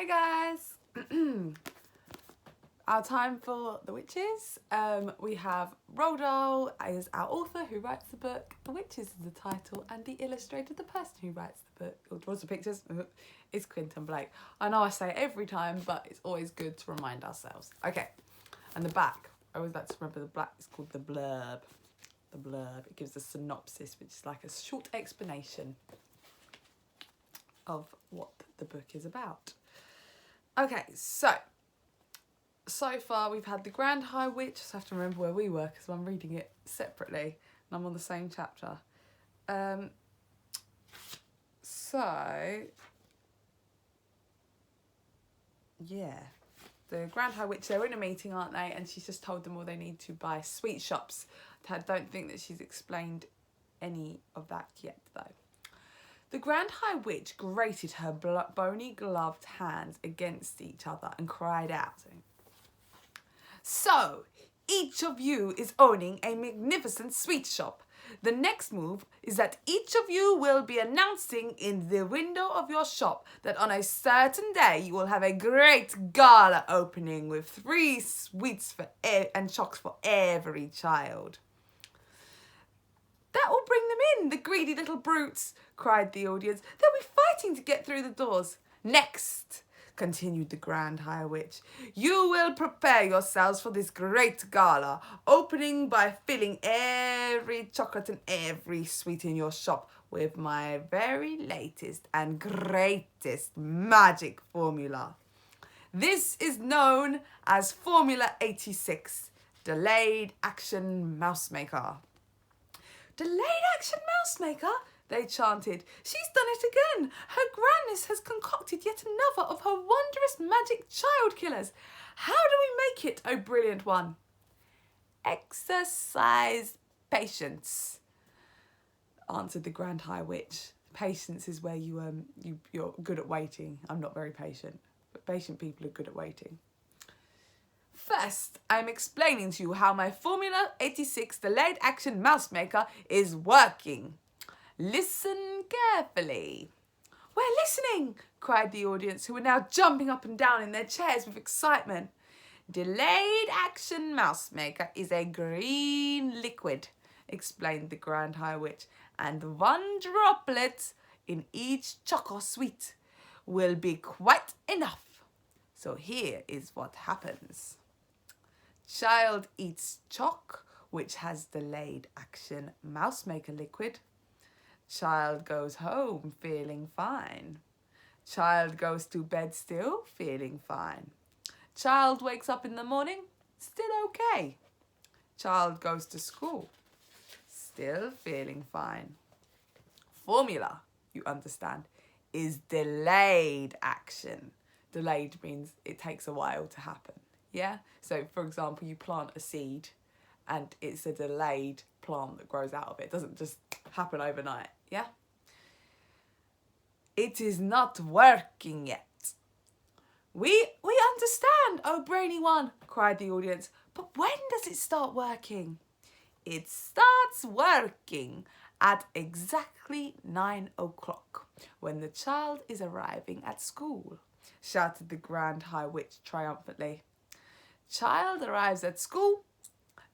Hi guys! Our time for The Witches. We have Roald Dahl as our author who writes the book. The Witches is the title, and the illustrator, the person who writes the book or draws the pictures, is Quentin Blake. I know I say it every time, but it's always good to remind ourselves. Okay, and the back. I always like to remember the black. It's called the blurb. The blurb. It gives a synopsis, which is like a short explanation of what the book is about. Okay, so far we've had the Grand High Witch. I just have to remember where we were because I'm reading it separately and I'm on the same chapter. The Grand High Witch, they're in a meeting, aren't they? And she's just told them all they need to buy sweet shops. I don't think that she's explained any of that yet, though. The Grand High Witch grated her bony gloved hands against each other and cried out, "So, each of you is owning a magnificent sweet shop. The next move is that each of you will be announcing in the window of your shop that on a certain day you will have a great gala opening with 3 sweets and chocolates for every child." "That will bring them in, the greedy little brutes," cried the audience. "They'll be fighting to get through the doors." "Next," continued the Grand High Witch, "you will prepare yourselves for this great gala, opening by filling every chocolate and every sweet in your shop with my very latest and greatest magic formula. This is known as Formula 86, Delayed Action Mouse Maker." "Delayed Action Mouse Maker?" they chanted. "She's done it again. Her grandness has concocted yet another of her wondrous magic child killers. How do we make it, oh brilliant one?" "Exercise patience," answered the Grand High Witch. Patience is where you're good at waiting. I'm not very patient, but patient people are good at waiting. "First, I'm explaining to you how my Formula 86 Delayed Action Mouse Maker is working. Listen carefully." "We're listening," cried the audience, who were now jumping up and down in their chairs with excitement. "Delayed Action Mouse Maker is a green liquid," explained the Grand High Witch, "and 1 droplet in each choco sweet will be quite enough. So here is what happens. Child eats choc, which has delayed action mouse maker liquid. Child goes home feeling fine. Child goes to bed still feeling fine. Child wakes up in the morning, still okay. Child goes to school, still feeling fine. Formula, you understand, is delayed action. Delayed means it takes a while to happen. Yeah? So, for example, you plant a seed and it's a delayed plant that grows out of it. It doesn't just happen overnight. Yeah? "It is not working yet." We understand, oh brainy one," cried the audience. "But when does it start working?" "It starts working at exactly 9 o'clock when the child is arriving at school," shouted the Grand High Witch triumphantly. "Child arrives at school,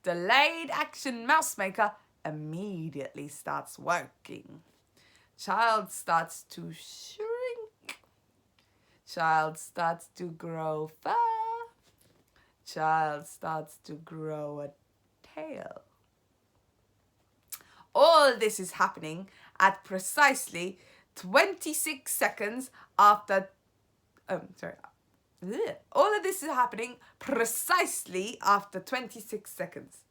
Delayed Action Mouse Maker immediately starts working. Child starts to shrink. Child starts to grow fur. Child starts to grow a tail. All this is happening at precisely 26 seconds after... All of this is happening precisely after 26 seconds.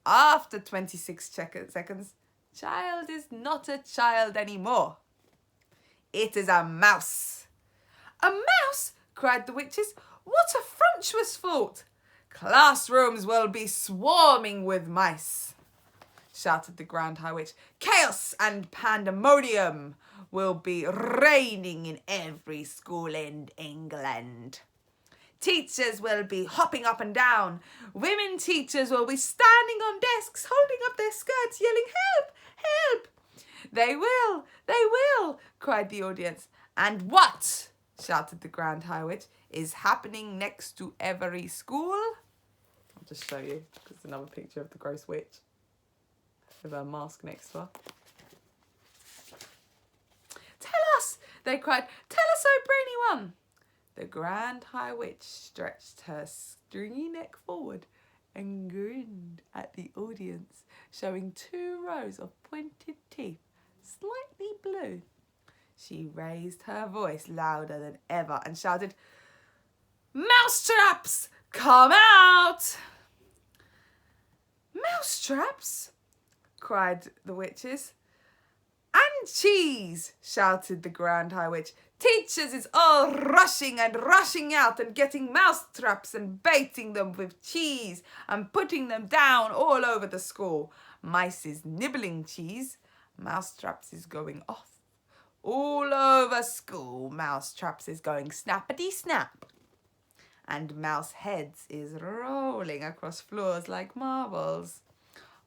After 26 seconds, child is not a child anymore. It is a mouse." "A mouse?" cried the witches. "What a frumptuous thought!" "Classrooms will be swarming with mice," shouted the Grand High Witch. "Chaos and pandemonium will be reigning in every school in England. Teachers will be hopping up and down. Women teachers will be standing on desks, holding up their skirts, yelling, 'Help! Help!' They will, cried the audience. "And what?" shouted the Grand High Witch, is happening next to every school. I'll just show you. There's another picture of the gross witch with her mask next to her. Tell us, they cried. Tell us, O brainy one. The Grand High Witch stretched her stringy neck forward and grinned at the audience, showing 2 rows of pointed teeth, slightly blue. She raised her voice louder than ever and shouted, "Mousetraps, come out!" "Mousetraps?" cried the witches. "And cheese!" shouted the Grand High Witch. "Teachers is all rushing and rushing out and getting mousetraps and baiting them with cheese and putting them down all over the school. Mice is nibbling cheese. Mousetraps is going off. All over school, mousetraps is going snappity-snap. And mouse heads is rolling across floors like marbles.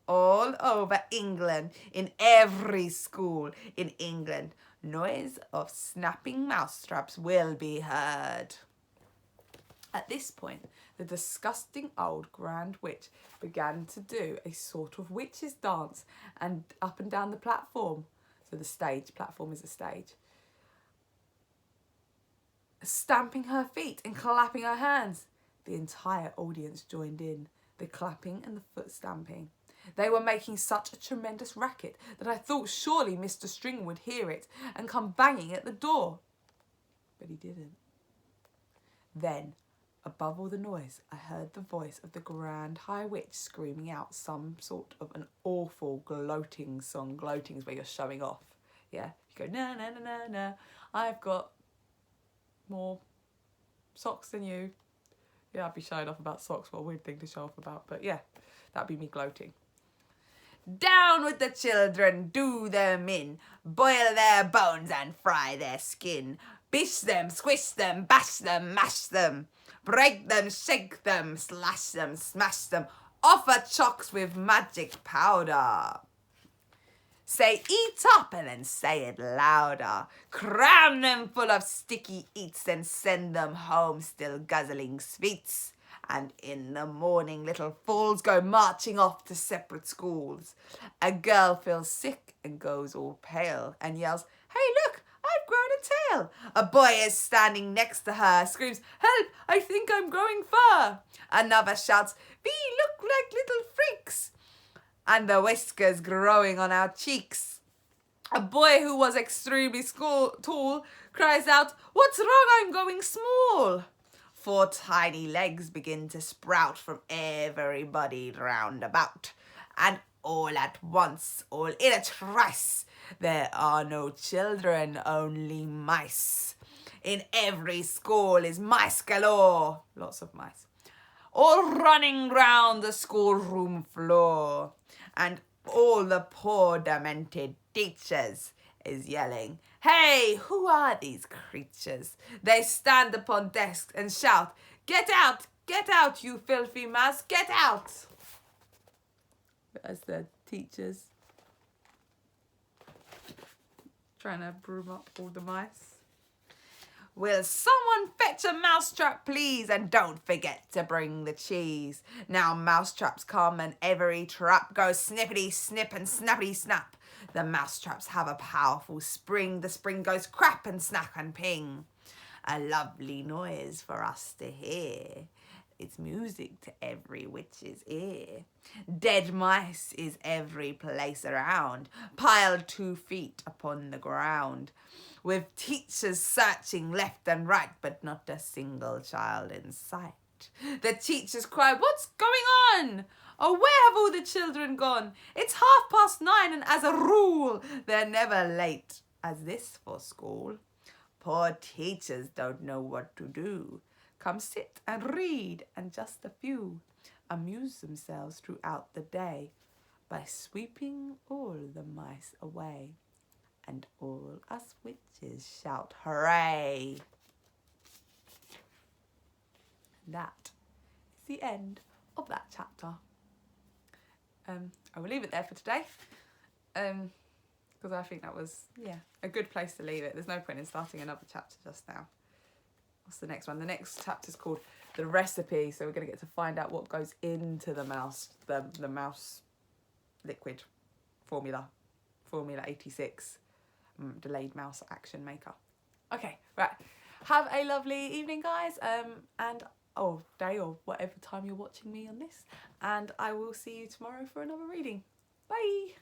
All over England, in every school in England, noise of snapping mousetraps will be heard." At this point, the disgusting old Grand Witch began to do a sort of witch's dance and up and down the platform. So the stage, platform is a stage. Stamping her feet and clapping her hands. The entire audience joined in, the clapping and the foot stamping. They were making such a tremendous racket that I thought surely Mr. String would hear it and come banging at the door. But he didn't. Then, above all the noise, I heard the voice of the Grand High Witch screaming out some sort of an awful gloating song. Gloating is where you're showing off. Yeah? You go, "Na, na, na, na, na. I've got more socks than you." Yeah, I'd be showing off about socks. What a weird thing to show off about. But yeah, that'd be me gloating. "Down with the children, do them in, boil their bones and fry their skin, bish them, squish them, bash them, mash them, break them, shake them, slash them, smash them, offer chocks with magic powder. Say eat up and then say it louder, cram them full of sticky eats and send them home still guzzling sweets. And in the morning, little fools go marching off to separate schools. A girl feels sick and goes all pale and yells, 'Hey, look, I've grown a tail.' A boy is standing next to her, screams, 'Help, I think I'm growing fur.' Another shouts, 'We look like little freaks.' And the whiskers growing on our cheeks. A boy who was extremely tall cries out, 'What's wrong? I'm going small.' 4 tiny legs begin to sprout from everybody round about. And all at once, all in a trice, there are no children, only mice. In every school is mice galore, lots of mice, all running round the schoolroom floor. And all the poor demented teachers is yelling, 'Hey, who are these creatures?' They stand upon desks and shout, 'Get out, you filthy mouse, get out!' As the teachers trying to broom up all the mice. 'Will someone fetch a mousetrap, please? And don't forget to bring the cheese.' Now mousetraps come and every trap goes snippity snip and snappity snap. The mousetraps have a powerful spring. The spring goes crap and snap and ping. A lovely noise for us to hear. It's music to every witch's ear. Dead mice is every place around, piled 2 feet upon the ground, with teachers searching left and right, but not a single child in sight. The teachers cry, 'What's going on? Oh, where have all the children gone? It's 9:30, and as a rule, they're never late as this for school. Poor teachers don't know what to do. Come sit and read, and just a few amuse themselves throughout the day by sweeping all the mice away. And all us witches shout hooray.' That is the end of that chapter. I will leave it there for today, because I think that was, a good place to leave it. There's no point in starting another chapter just now. what's the next one? The next chapter is called The Recipe. So we're going to get to find out what goes into the mouse, the mouse liquid formula 86, delayed mouse action maker. Okay, right. Have a lovely evening, guys, and day or whatever time you're watching me on this. And I will see you tomorrow for another reading. Bye.